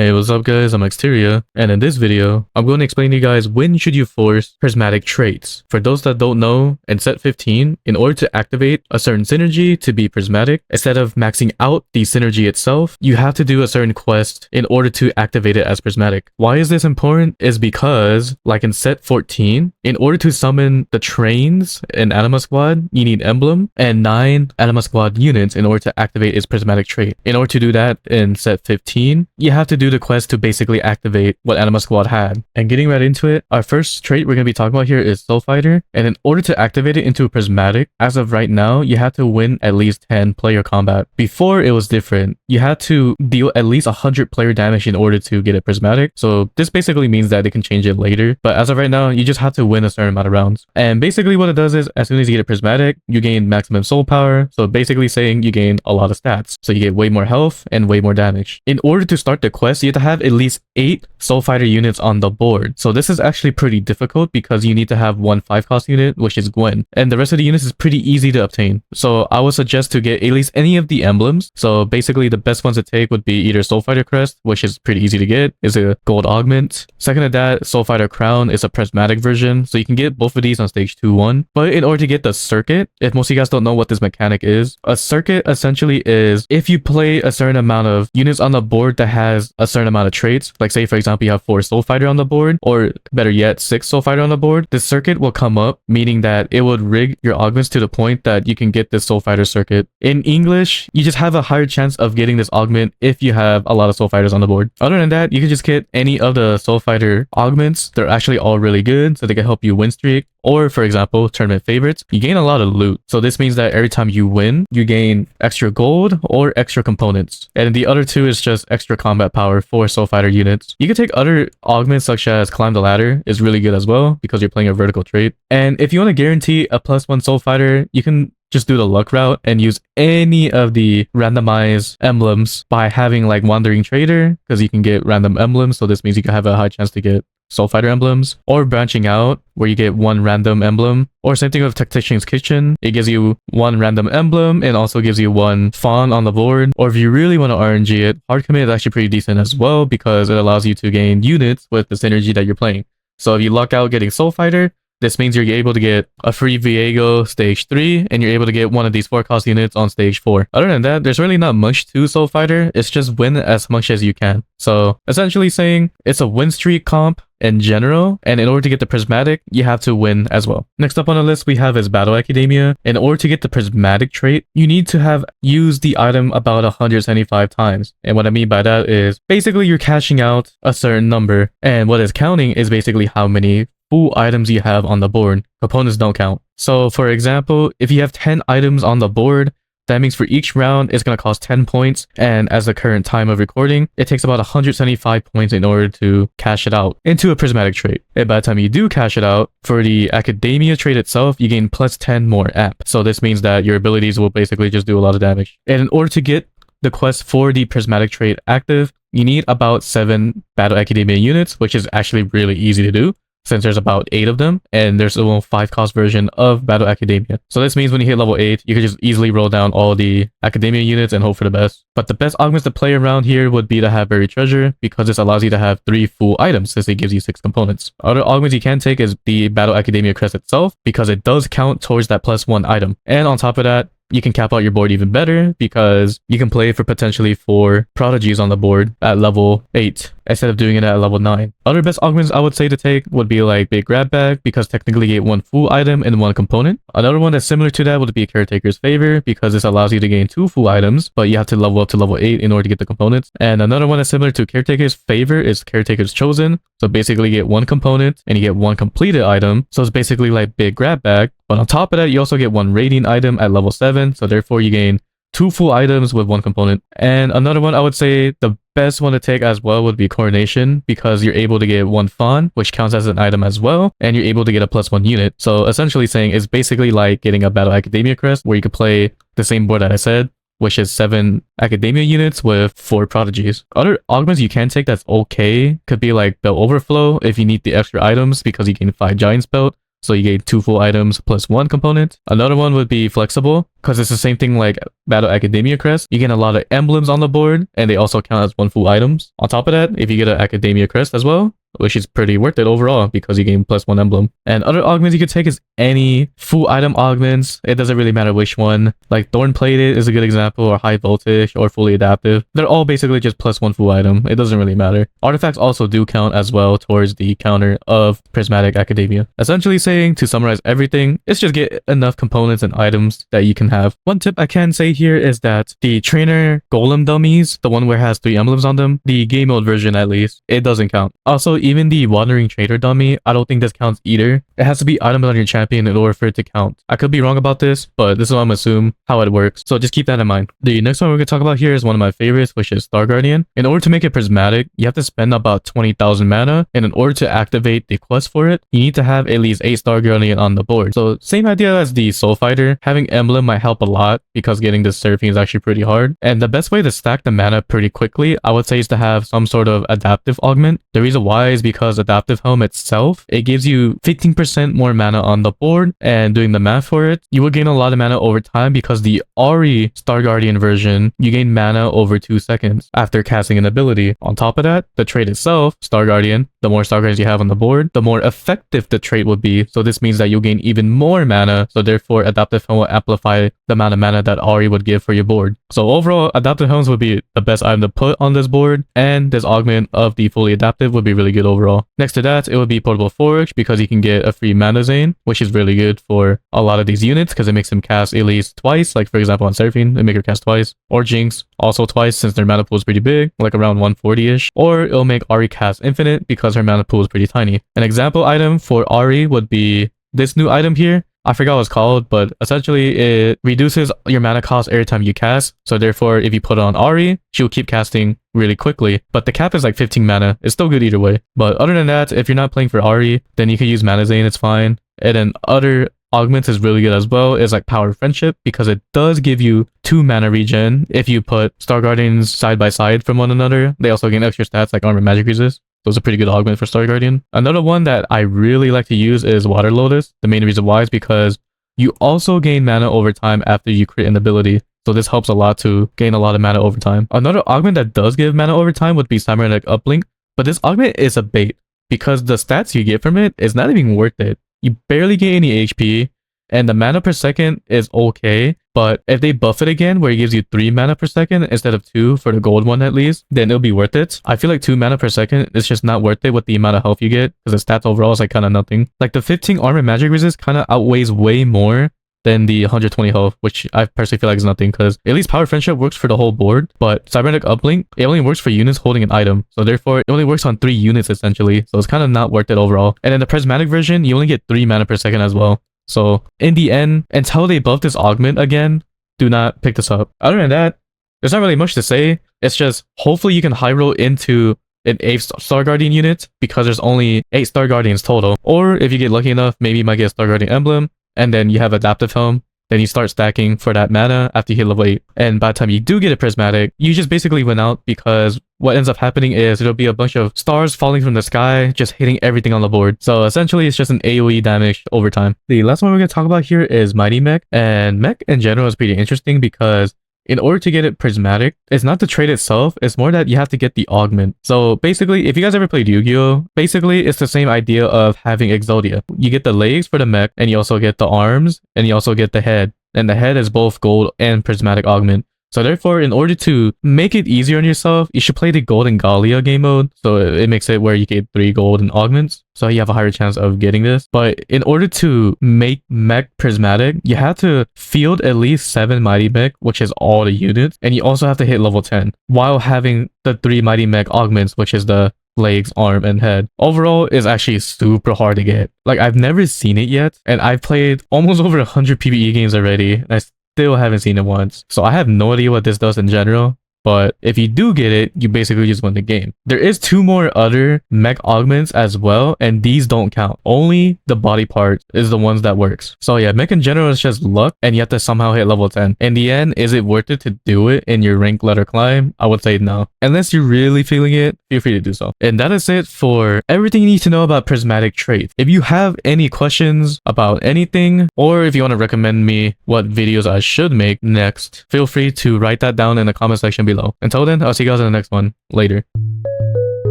Hey, what's up guys, I'm Exteria, and in this video, I'm going to explain to you guys when should you force Prismatic Traits. For those that don't know, in set 15, in order to activate a certain synergy to be prismatic, instead of maxing out the synergy itself, you have to do a certain quest in order to activate it as prismatic. Why is this important? Is because, like in set 14, in order to summon the trains in Anima Squad, you need Emblem, and 9 Anima Squad units in order to activate its prismatic trait. In order to do that in set 15, you have to do the quest to basically activate what Anima Squad had. And getting right into it, our first trait we're going to be talking about here is Soul Fighter. And in order to activate it into a prismatic, as of right now, you have to win at least 10 player combat. Before it was different. You had to deal at least 100 player damage in order to get it prismatic. So this basically means that they can change it later. But as of right now, you just have to win a certain amount of rounds. And basically what it does is, as soon as you get it prismatic, you gain maximum soul power. So basically saying you gain a lot of stats. So you get way more health and way more damage. In order to start the quest, you have to have at least 8 Soul Fighter units on the board. So this is actually pretty difficult because you need to have one 5-cost unit, which is Gwen. And the rest of the units is pretty easy to obtain. So I would suggest to get at least any of the emblems. So basically the best ones to take would be either Soul Fighter Crest, which is pretty easy to get, is a gold augment. Second to that, Soul Fighter Crown is a prismatic version. So you can get both of these on stage 2-1. But in order to get the circuit, if most of you guys don't know what this mechanic is, a circuit essentially is if you play a certain amount of units on the board that has a certain amount of traits, like say for example you have 4 Soul Fighter on the board, or better yet 6 Soul Fighter on the board, the circuit will come up, meaning that it would rig your augments to the point that you can get this Soul Fighter circuit. In English, you just have a higher chance of getting this augment if you have a lot of Soul Fighters on the board. Other than that, you can just get any of the Soul Fighter augments. They're actually all really good, so they can help you win streak. Or for example, tournament favorites, you gain a lot of loot. So this means that every time you win, you gain extra gold or extra components. And the other two is just extra combat power for Soul Fighter units. You can take other augments such as Climb the Ladder is really good as well because you're playing a vertical trait. And if you want to guarantee a +1 Soul Fighter, you can just do the luck route and use any of the randomized emblems by having like Wandering Trader, because you can get random emblems. So this means you can have a high chance to get Soul Fighter emblems, or branching out where you get one random emblem, or same thing with Tactician's Kitchen. It gives you one random emblem and also gives you one fawn on the board. Or if you really want to RNG it, Hard Commit is actually pretty decent as well because it allows you to gain units with the synergy that you're playing. So if you luck out getting Soul Fighter, this means you're able to get a free Viego stage 3 and you're able to get one of these 4-cost units on stage 4. Other than that, there's really not much to Soul Fighter. It's just win as much as you can. So essentially saying it's a win streak comp in general, and in order to get the prismatic, you have to win as well. Next up on the list we have is Battle Academia. In order to get the prismatic trait, you need to have used the item about 175 times. And what I mean by that is basically you're cashing out a certain number, and what is counting is basically how many full items you have on the board. Components don't count. So for example, if you have 10 items on the board, that means for each round it's going to cost 10 points, and as the current time of recording, it takes about 175 points in order to cash it out into a prismatic trait. And by the time you do cash it out, for the Academia trait itself, you gain +10 more amp. So this means that your abilities will basically just do a lot of damage. And in order to get the quest for the prismatic trait active, you need about 7 Battle Academia units, which is actually really easy to do, since there's about 8 of them, and there's a 5-cost version of Battle Academia. So this means when you hit level 8, you can just easily roll down all the Academia units and hope for the best. But the best augments to play around here would be to have Buried Treasure, because this allows you to have 3 full items since it gives you 6 components. Other augments you can take is the Battle Academia crest itself, because it does count towards that +1 item. And on top of that, you can cap out your board even better because you can play for potentially 4 prodigies on the board at level 8 instead of doing it at level 9. Other best augments I would say to take would be like Big Grab Bag, because technically you get 1 full item and 1 component. Another one that's similar to that would be Caretaker's Favor, because this allows you to gain 2 full items, but you have to level up to level 8 in order to get the components. And another one that's similar to Caretaker's Favor is Caretaker's Chosen. So basically you get 1 component and you get 1 completed item. So it's basically like Big Grab Bag. But on top of that, you also get 1 rating item at level 7. So therefore you gain 2 full items with 1 component. And another one I would say the best one to take as well would be Coronation, because you're able to get 1 fawn, which counts as an item as well, and you're able to get a +1 unit. So essentially saying it's basically like getting a Battle Academia crest where you could play the same board that I said, which is 7 Academia units with 4 prodigies. Other augments you can take that's okay could be like Belt Overflow if you need the extra items because you gain 5 Giant's Belt. so you gain 2 full items plus 1 component. Another one would be flexible, because it's the same thing like Battle Academia Crest. You gain a lot of emblems on the board, and they also count as 1 full items. On top of that, if you get an Academia Crest as well, which is pretty worth it overall because you gain plus 1 emblem. And other augments you could take is any full item augments. It doesn't really matter which one. Like Thorn Plated is a good example, or High Voltage, or Fully Adaptive. They're all basically just plus 1 full item. It doesn't really matter. Artifacts also do count as well towards the counter of Prismatic Academia. Essentially saying, to summarize everything, it's just get enough components and items that you can have. One tip I can say here is that the trainer golem dummies, the one where it has 3 emblems on them, the game mode version at least, it doesn't count. Also, even the Wandering Trader dummy, I don't think this counts either. It has to be items on your champion in order for it to count. I could be wrong about this, but this is what I'm assuming how it works. So just keep that in mind. The next one we're going to talk about here is one of my favorites, which is Star Guardian. In order to make it prismatic, you have to spend about 20,000 mana, and in order to activate the quest for it, you need to have at least 8 Star Guardian on the board. So same idea as the Soul Fighter, having emblem might help a lot because getting this surfing is actually pretty hard. And the best way to stack the mana pretty quickly, I would say, is to have some sort of adaptive augment. The reason why is because Adaptive Helm itself, it gives you 15% more mana on the board, and doing the math for it, you will gain a lot of mana over time because the Ahri Star Guardian version, you gain mana over 2 seconds after casting an ability. On top of that, the trait itself, Star Guardian, the more Star Guardians you have on the board, the more effective the trait would be. So this means that you'll gain even more mana, so therefore Adaptive Helm will amplify the amount of mana that Ahri would give for your board. So overall, Adaptive Helms would be the best item to put on this board, and this augment of the fully adaptive would be really good overall. Next to that, it would be Portable Forge, because you can get a free mana Zane, which is really good for a lot of these units because it makes them cast at least twice. Like for example on Surfing, it makes her cast twice. Or Jinx, also twice since their mana pool is pretty big, like around 140-ish. Or it'll make Ahri cast infinite because her mana pool is pretty tiny. An example item for Ahri would be this new item here. I forgot what it's called, but essentially it reduces your mana cost every time you cast. So therefore, if you put it on Ahri, she'll keep casting really quickly. But the cap is like 15 mana. It's still good either way. But other than that, if you're not playing for Ahri, then you can use Mana Zane, it's fine. And then other augments is really good as well. Is like Power Friendship, because it does give you 2 mana regen if you put Star Guardians side by side from one another. They also gain extra stats like Armor Magic Resist. Those are pretty good augment for Star Guardian. Another one that I really like to use is Water Lotus. The main reason why is because you also gain mana over time after you create an ability. So this helps a lot to gain a lot of mana over time. Another augment that does give mana over time would be Cybernetic Uplink. But this augment is a bait because the stats you get from it is not even worth it. You barely get any HP, and the mana per second is okay. But if they buff it again, where it gives you 3 mana per second instead of 2 for the gold one at least, then it'll be worth it. I feel like 2 mana per second is just not worth it with the amount of health you get, because the stats overall is like kind of nothing. Like the 15 armor magic resist kind of outweighs way more than the 120 health, which I personally feel like is nothing, because at least Power Friendship works for the whole board, but Cybernetic Uplink, it only works for units holding an item. So therefore, it only works on 3 units essentially. So it's kind of not worth it overall. And in the Prismatic version, you only get 3 mana per second as well. So in the end, until they buff this augment again, do not pick this up. Other than that, there's not really much to say. It's just hopefully you can high roll into an 8 Star Guardian unit, because there's only 8 Star Guardians total. Or if you get lucky enough, maybe you might get a Star Guardian emblem, and then you have Adaptive Helm. Then you start stacking for that mana after you hit level 8. And by the time you do get a Prismatic, you just basically win out, because what ends up happening is it'll be a bunch of stars falling from the sky, just hitting everything on the board. So essentially, it's just an AoE damage over time. The last one we're going to talk about here is Mighty Mech. And Mech in general is pretty interesting because in order to get it prismatic, it's not the trait itself, it's more that you have to get the augment. So basically, if you guys ever played Yu-Gi-Oh!, basically it's the same idea of having Exodia. You get the legs for the mech, and you also get the arms, and you also get the head. And the head is both gold and prismatic augment. So therefore, in order to make it easier on yourself, you should play the Golden Gallia game mode. So it makes it where you get 3 golden augments. So you have a higher chance of getting this. But in order to make Mech prismatic, you have to field at least 7 Mighty Mech, which is all the units. And you also have to hit level 10 while having the 3 Mighty Mech augments, which is the legs, arm, and head. Overall, is actually super hard to get. Like, I've never seen it yet. And I've played almost over 100 PvE games already. And I still haven't seen it once. So I have no idea what this does in general. but if you do get it, you basically just win the game. There is 2 more other mech augments as well, and these don't count. Only the body part is the ones that works. So yeah, mech in general is just luck, and you have to somehow hit level 10. In the end, is it worth it to do it in your rank ladder climb? I would say no. Unless you're really feeling it, feel free to do so. And that is it for everything you need to know about prismatic traits. If you have any questions about anything, or if you want to recommend me what videos I should make next, feel free to write that down in the comment section below. Until then, I'll see you guys in the next one. Later.